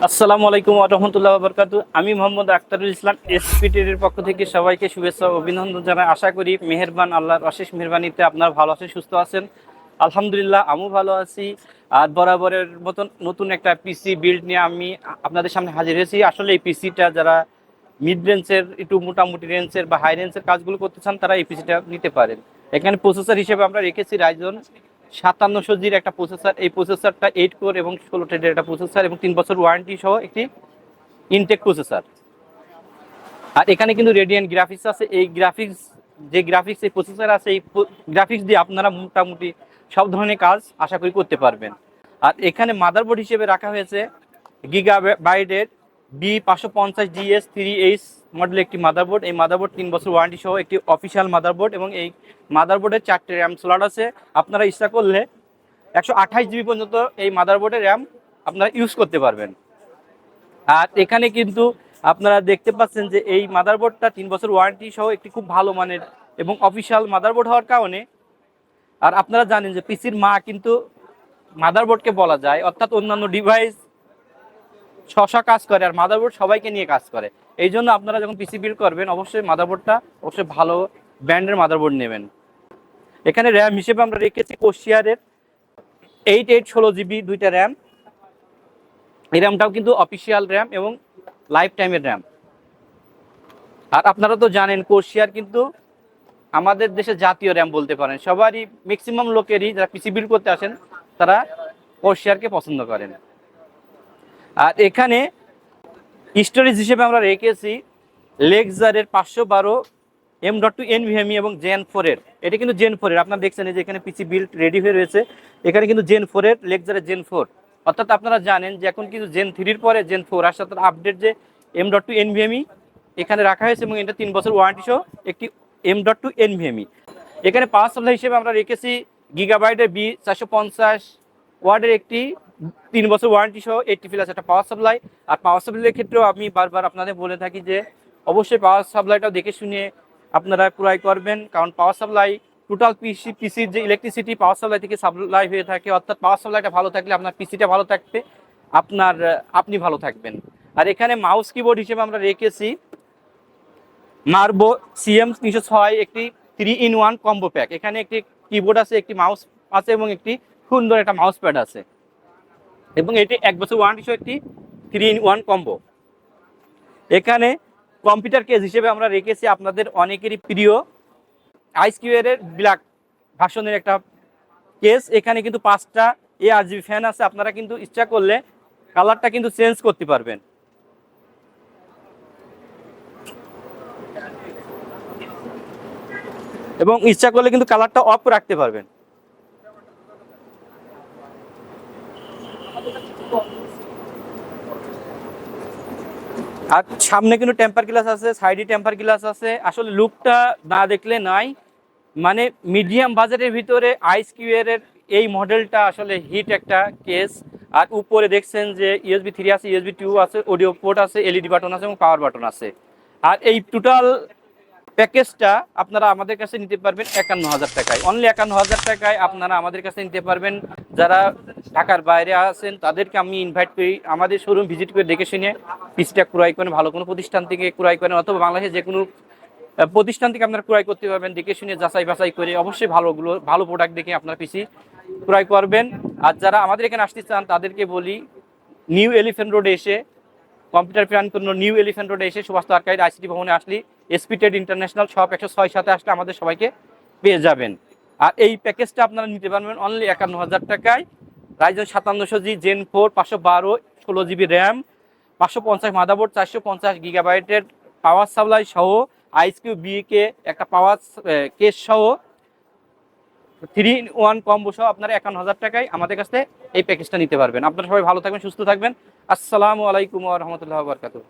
আসসালামু আলাইকুম ওয়া রাহমাতুল্লাহি ওয়া বারাকাতুহু। আমি মোহাম্মদ আখতারুল ইসলাম এসপিটির পক্ষ থেকে সবাইকে শুভেচ্ছা ও অভিনন্দন জানাই। আশা করি মেহেরবান আল্লাহর অশেষ মেহেরবানিতে আপনারা ভালো আছেন, সুস্থ আছেন। আলহামদুলিল্লাহ আমিও ভালো আছি। আর বরাবরের মতন নতুন একটা পিসি বিল্ড নিয়ে আমি আপনাদের সামনে হাজির হয়েছি। আসলে এই পিসিটা যারা মিড রেঞ্জের, একটু মোটামুটি রেঞ্জের বা হাই রেঞ্জের কাজগুলো করতে চান তারা এই পিসিটা নিতে পারেন। এখানে প্রসেসর হিসেবে আমরা রেখেছি রাইজন 5700Gর একটা প্রসেসর। এই প্রসেসরটা 8 কোর এবং 16 থ্রেডের একটা প্রসেসর এবং 3 বছর ওয়ারেন্টি সহ একটি ইনটেক প্রসেসর। আর এখানে কিন্তু রেডিয়েন্ট গ্রাফিক্স আছে। এই গ্রাফিক্স এই প্রসেসর আছে, এই গ্রাফিক্স দিয়ে আপনারা মোটামুটি সব ধরনের কাজ আশা করি করতে পারবেন। আর এখানে মাদারবোর্ড হিসেবে রাখা হয়েছে গিগাবাইটের B550GS3H মডেল একটি মাদারবোর্ড। এই মাদারবোর্ড 3 বছর ওয়ারেন্টি সহ একটি অফিসিয়াল মাদারবোর্ড এবং এই মাদারবোর্ডের 4টে র্যাম স্লট আছে। আপনারা ইচ্ছা করলে 128GB পর্যন্ত এই মাদারবোর্ডের র্যাম আপনারা ইউজ করতে পারবেন। আর এখানে কিন্তু আপনারা দেখতে পাচ্ছেন যে এই মাদারবোর্ডটা 3 বছর ওয়ারেন্টি সহ একটি খুব ভালো মানের এবং অফিসিয়াল মাদারবোর্ড হওয়ার কারণে, আর আপনারা জানেন যে পিসির মা কিন্তু মাদারবোর্ডকে বলা যায়, অর্থাৎ অন্যান্য ডিভাইস শশা কাজ করে আর মাদারবোর্ড সবাইকে নিয়ে কাজ করে। এই জন্য আপনারা যখন পিসি বিল্ড করবেন অবশ্যই মাদারবোর্ডটা অবশ্যই ভালো ব্র্যান্ডের মাদারবোর্ড নেবেন। এখানে র্যাম হিসেবে আমরা রেখেছি কোশিয়ারের 8816GB দুইটা র্যাম। এই র্যামটাও কিন্তু অফিসিয়াল র্যাম এবং লাইফ টাইমের র্যাম। আর আপনারা তো জানেন কোশিয়ার কিন্তু আমাদের দেশে জাতীয় র্যাম বলতে পারেন। সবারই ম্যাক্সিমাম লোকেরই যারা পিসি বিল্ড করতে আসেন তারা কোশিয়ারকে পছন্দ করেন। আর এখানে স্টোরেজ হিসেবে আমরা রেখেছি লেক্সারের 512 M.2 NVMe এবং জেন 4 এটা কিন্তু জেন 4 আপনারা দেখছেন যে এখানে পিসি বিল্ড রেডি হয়ে রয়েছে। এখানে কিন্তু জেন 4 লেক্সারের জেন 4, অর্থাৎ আপনারা জানেন যে এখন কিন্তু জেন 3 পরে জেন 4 আর সাথে আপডেট যে M.2 NVMe এখানে রাখা হয়েছে এবং এটা 3 বছর ওয়ারেন্টি সহ একটি M.2 NVMe। এখানে পাওয়ার সাপ্লাই হিসেবে আমরা রেখেছি গিগাবাইটের B450 ওয়াটের একটি 3 বছর ওয়ারেন্টি সহ 80+ একটা পাওয়ার সাপ্লাই। আর পাওয়ার সাপ্লাইয়ের ক্ষেত্রেও আমি বারবার আপনাদের বলে থাকি যে অবশ্যই পাওয়ার সাপ্লাইটাও দেখে শুনে আপনারা ক্রয় করবেন, কারণ পাওয়ার সাপ্লাই টোটাল পিসির যে ইলেকট্রিসিটি পাওয়ার সাপ্লাই থেকে সাপ্লাই হয়ে থাকে, অর্থাৎ পাওয়ার সাপ্লাইটা ভালো থাকলে আপনার পিসিটা ভালো থাকবে, আপনি ভালো থাকবেন। আর এখানে মাউস কিবোর্ড হিসেবে আমরা রেখেছি মার্বো CM306 একটি 3-in-1 কম্বো প্যাক। এখানে একটি কিবোর্ড আছে, একটি মাউস আছে এবং একটি সুন্দর একটা মাউস প্যাড আছে এবং এটি 1 বছর ওয়ারেন্টি সহ একটি 3-in-1 কম্বো। এখানে কম্পিউটার কেস হিসেবে আমরা রেখেছি আপনাদের অনেকেরই প্রিয় আইকিউআর এর ব্ল্যাক ভার্সনের একটা কেস। এখানে কিন্তু 5টা ARGB ফ্যান আছে, আপনারা কিন্তু ইচ্ছা করলে কালারটা কিন্তু চেঞ্জ করতে পারবেন। এবং ইচ্ছা করলে কিন্তু কালারটা অফ রাখতে পারবেন। আর সামনে কিন্তু টেম্পার গ্লাস আছে, সাইডে টেম্পার গ্লাস আছে। আসলে লুকটা না দেখলে নাই, মানে মিডিয়াম বাজেটের ভিতরে আইকিউআর এর এই মডেলটা আসলে হিট একটা কেস। আর উপরে দেখছেন যে USB 3 আছে, USB 2 আছে, অডিও পোর্ট আছে, LED বাটন আছে এবং পাওয়ার বাটন আছে। আর এই টোটাল প্যাকেজটা আপনারা আমাদের কাছে নিতে পারবেন 51,000 টাকায়। অনলি 51,000 টাকায় আপনারা আমাদের কাছে নিতে পারবেন। যারা ঢাকার বাইরে আছেন তাদেরকে আমি ইনভাইট করি আমাদের শোরুম ভিজিট করে দেখে শুনে পিসিটা ক্রয় করেন, ভালো কোনো প্রতিষ্ঠান থেকে ক্রয় করেন অথবা বাংলাদেশে যে কোনো প্রতিষ্ঠান থেকে আপনারা ক্রয় করতে পারবেন। দেখে শুনে যাচাই বাছাই করে অবশ্যই ভালো প্রোডাক্ট দেখে আপনার পিসি ক্রয় করবেন। আর যারা আমাদের এখানে আসতে চান তাদেরকে বলি নিউ এলিফ্যান্ট রোডে এসে, কম্পিউটার প্ল্যান করুন, নিউ এলিফ্যান্ট রোডে এসে সুভাষ আর্কাইড ICT ভবনে আসলে SP ট্রেড ইন্টারন্যাশনাল শপ 106 সাথে আসলে আমাদের সবাইকে পেয়ে যাবেন। আর এই প্যাকেজটা আপনারা নিতে পারবেন অনলি 51,000 টাকায়। Ryzen 5700G Zen 4 512 16GB RAM, 550 motherboard, 450 গিগাবাইটের পাওয়ার সাপ্লাই সহ IQBK একটা পাওয়ার কেস সহ 3-in-1 কম্বো সহ আপনারা 51,000 টাকায় আমাদের কাছে এই প্যাকেজটা নিতে পারবেন। আপনারা সবাই ভালো থাকবেন, সুস্থ থাকবেন। আসসালামু আলাইকুম ওয়া রাহমাতুল্লাহি ওয়া বারাকাতুহু।